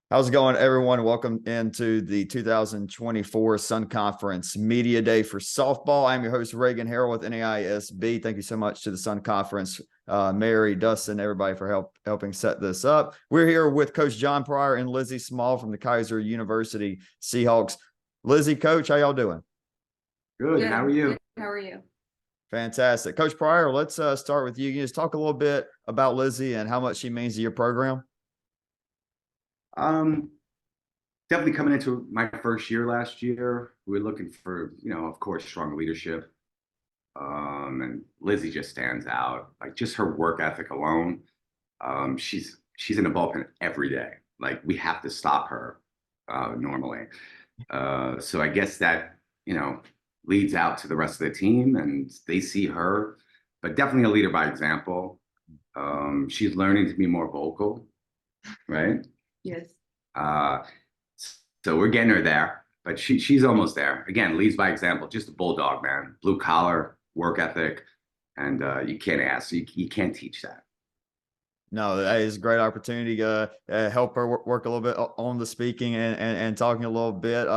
How's it going, everyone? Welcome into the 2024 Sun Conference Media Day for softball. I'm your host, Reagan Harrell with NAISB. Thank you so much to the Sun Conference, Mary, Dustin, everybody for helping set this up. We're here with Coach John Pryor and Lizzie Small from the Keiser University Seahawks. Lizzie, Coach, how y'all doing? Good. How are you? Good. How are you? Fantastic. Coach Pryor, let's start with you. Can you just talk a little bit about Lizzie and how much she means to your program? Um, Definitely coming into my first year last year, we were looking for, of course, strong leadership. And Lizzie just stands out. Like just her work ethic alone. She's in the bullpen every day. Like we have to stop her normally. So I guess that, leads out to the rest of the team and they see her, but definitely a leader by example. She's learning to be more vocal, right? Yes. Uh, so we're getting her there, but she's almost there. Again, leads by example, just a bulldog, man. Blue collar, work ethic, and you can't ask, you can't teach that. No, that is a great opportunity to help her work a little bit on the speaking and talking a little bit.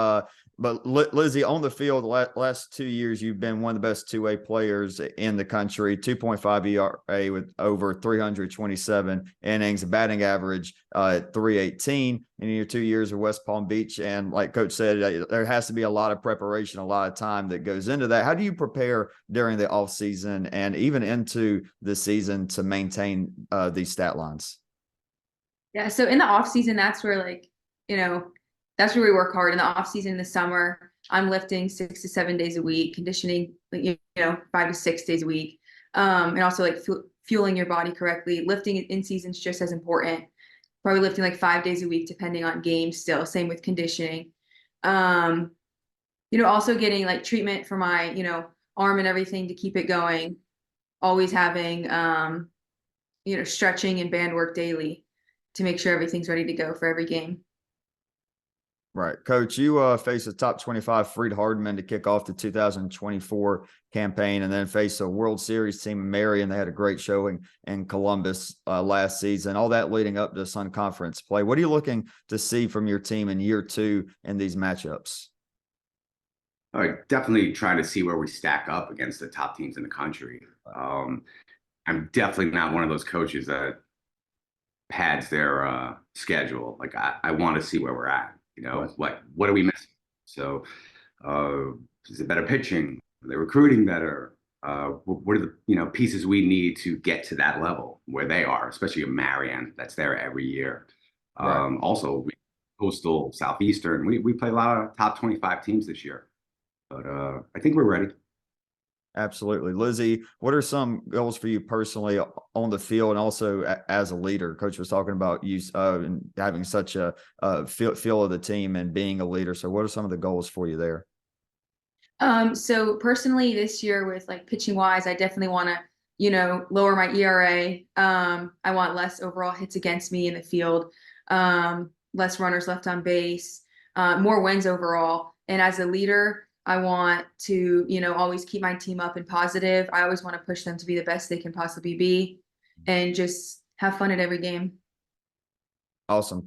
But Lizzie, on the field, the last 2 years, you've been one of the best two-way players in the country, 2.5 ERA with over 327 innings, batting average at 318 in your 2 years of West Palm Beach. And like Coach said, there has to be a lot of preparation, a lot of time that goes into that. How do you prepare during the offseason and even into the season to maintain these stat lines? Yeah. So in the off season, that's where that's where we work hard. In the off season, in the summer, I'm lifting 6 to 7 days a week, conditioning, 5 to 6 days a week, and also like fueling your body correctly. Lifting in season is just as important. Probably lifting like 5 days a week, depending on games. Still, same with conditioning. Also getting like treatment for my arm and everything to keep it going. Always having stretching and band work daily to make sure everything's ready to go for every game. Right. Coach, you face a top 25 Freed Hardman to kick off the 2024 campaign and then face a World Series team in Marion. They had a great showing in Columbus last season, all that leading up to Sun Conference play. What are you looking to see from your team in year two in these matchups? All right, definitely trying to see where we stack up against the top teams in the country. I'm definitely not one of those coaches that pads their schedule. Like I want to see where we're at. What are we missing? So, is it better pitching? Are they recruiting better? What are the pieces we need to get to that level where they are, especially a Marion that's there every year. Right. Also, Coastal, Southeastern. We play a lot of top 25 teams this year, but I think we're ready. Absolutely. Lizzie, what are some goals for you personally on the field and also as a leader? Coach was talking about you and having such a feel of the team and being a leader. So what are some of the goals for you there? So personally this year with like pitching wise, I definitely want to, lower my ERA. I want less overall hits against me in the field, less runners left on base, more wins overall. And as a leader, I want to, always keep my team up and positive. I always want to push them to be the best they can possibly be and just have fun at every game. Awesome.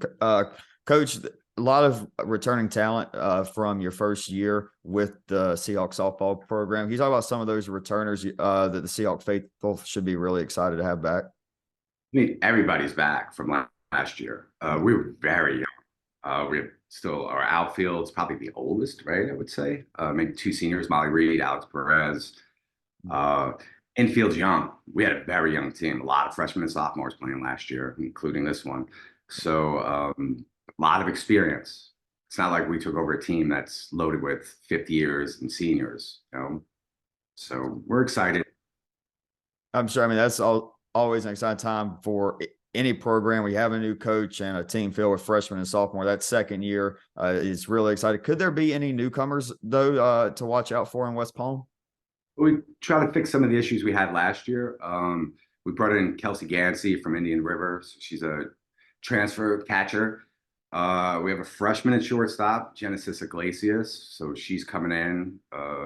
Coach, a lot of returning talent from your first year with the Seahawks softball program. Can you talk about some of those returners that the Seahawks faithful should be really excited to have back? I mean, everybody's back from last year. We were very young. We have still our outfield's probably the oldest, right? I would say maybe two seniors, Molly Reed, Alex Perez. Infield's young. We had a very young team. A lot of freshmen and sophomores playing last year, including this one. So a lot of experience. It's not like we took over a team that's loaded with fifth years and seniors. So we're excited. I'm sure. I mean, that's always an exciting time for any program. We have a new coach and a team filled with freshmen and sophomore. That second year is really exciting. Could there be any newcomers, though, to watch out for in West Palm? We try to fix some of the issues we had last year. We brought in Kelsey Gansey from Indian River. So she's a transfer catcher. We have a freshman at shortstop, Genesis Iglesias. So she's coming in,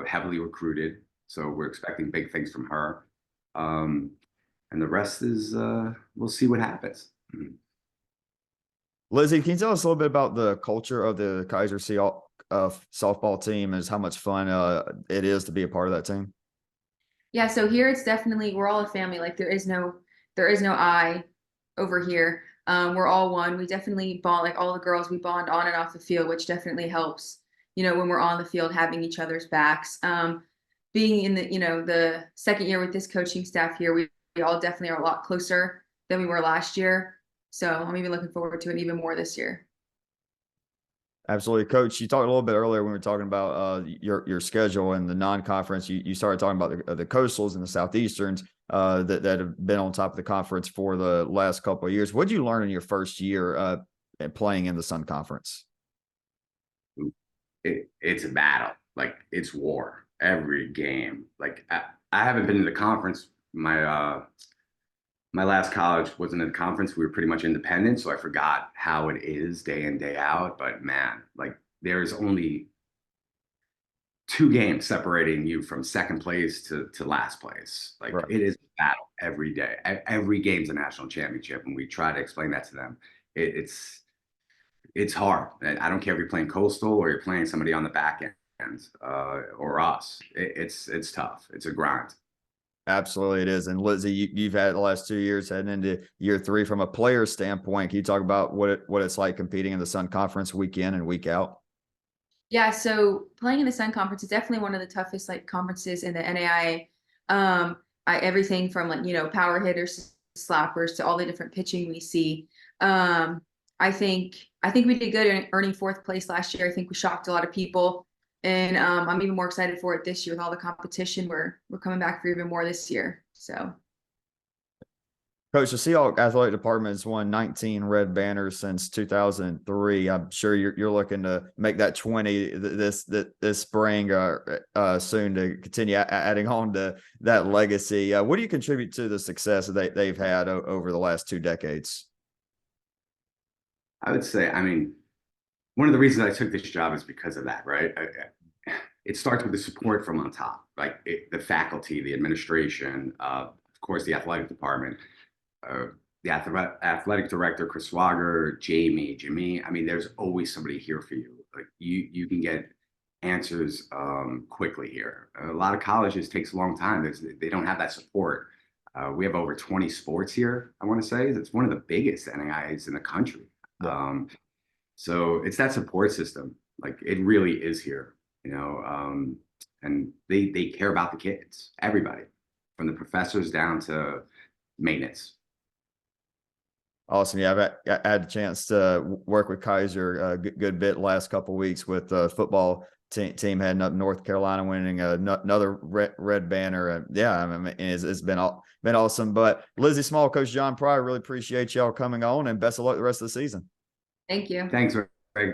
heavily recruited. So we're expecting big things from her. And the rest is we'll see what happens. Lizzie, can you tell us a little bit about the culture of the Kaiser Sea softball team and just how much fun it is to be a part of that team? Yeah, so here it's definitely we're all a family. Like there is no I over here. We're all one. We definitely bond like all the girls, we bond on and off the field, which definitely helps, when we're on the field having each other's backs. Being in the second year with this coaching staff here, we all definitely are a lot closer than we were last year. So I'm even looking forward to it even more this year. Absolutely, Coach. You talked a little bit earlier when we were talking about your schedule and the non-conference. You started talking about the coastals and the southeasterns that have been on top of the conference for the last couple of years. What did you learn in your first year playing in the Sun Conference? It's a battle. Like it's war every game. Like I haven't been to the conference. My last college wasn't a conference. We were pretty much independent, so I forgot how it is day in day out. But man, like there's only 2 games separating you from second place to last place. Like Right. it is a battle every day. Every game's a national championship, and we try to explain that to them. It's hard. And I don't care if you're playing Coastal or you're playing somebody on the back end or us. It's tough. It's a grind. Absolutely, it is. And Lizzie, you've had the last 2 years heading into year three. From a player standpoint, can you talk about what it's like competing in the Sun Conference week in and week out? Yeah, so playing in the Sun Conference is definitely one of the toughest like conferences in the NAIA. Everything from like power hitters, slappers to all the different pitching we see. Um, I think we did good in earning fourth place last year. I think we shocked a lot of people, and I'm even more excited for it this year with all the competition. We're coming back for even more this year. So Coach, the Seahawk Athletic Department has won 19 red banners since 2003. I'm sure you're looking to make that 20 this spring soon to continue adding on to that legacy. What do you contribute to the success that they've had over the last 2 decades? I would say, I mean, one of the reasons I took this job is because of that, right? It starts with the support from on top, like the faculty, the administration, of course, the athletic department, uh, the athletic director, Chris Swager, Jamie, Jimmy. I mean, there's always somebody here for you. Like you can get answers quickly here. A lot of colleges takes a long time. They don't have that support. We have over 20 sports here. I want to say it's one of the biggest NAIs in the country. Yeah. So it's that support system. Like it really is here, and they care about the kids, everybody, from the professors down to maintenance. Awesome. Yeah, I had a chance to work with Kaiser a good bit last couple of weeks with the football team heading up North Carolina, winning another red banner. Yeah, I mean, it's been awesome. But Lizzie Small, Coach John Pryor, really appreciate y'all coming on, and best of luck the rest of the season. thank you. Thanks, Greg.